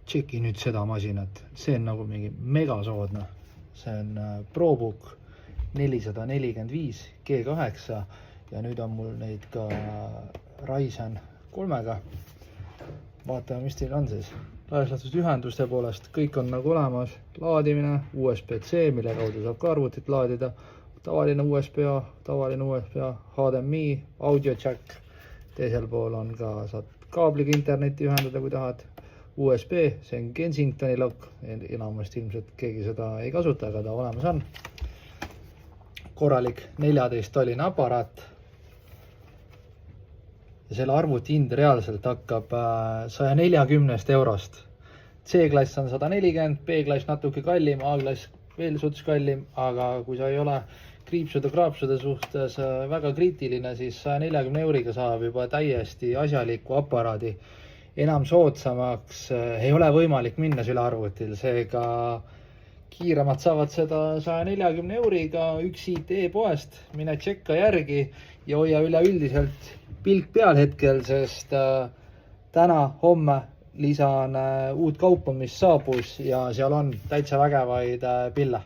tšeki nüüd seda masinat, see on nagu mingi megasoodne. See on ProBook 445 G8 ja nüüd on mul neid ka Ryzen 3-ga. Vaatame, mis teil on siis. Laias ühenduste poolest kõik on nagu olemas. Laadimine, USB-C, mille kaudu saab ka arvutit laadida. Tavaline USB-A, HDMI, audio jack. Teisel pool on ka, saad kaabliga internetti ühendada, kui tahad. USB, see on Kensingtoni lokk. Enamasti ilmselt keegi seda ei kasuta, aga ta olemas on. Korralik 14-tolline aparaat. Ja selle arvuti hind reaalselt hakkab 140 eurost. C-klass on 140, B-klass natuke kallim, A-klass veel suts kallim, aga kui sa ei ole kriipsude suhtes väga kriitiline, siis 140 euriga saab juba täiesti asjaliku aparaadi. Enam soodsamaks ei ole võimalik minna selle arvutil, seega kiiremad saavad seda 140 euriga üks IT poest, mine tšekka järgi ja hoia üleüldiselt pilk peal hetkel, sest täna, homme lisan uut kaupa, mis saabus ja seal on täitsa vägevaid pille.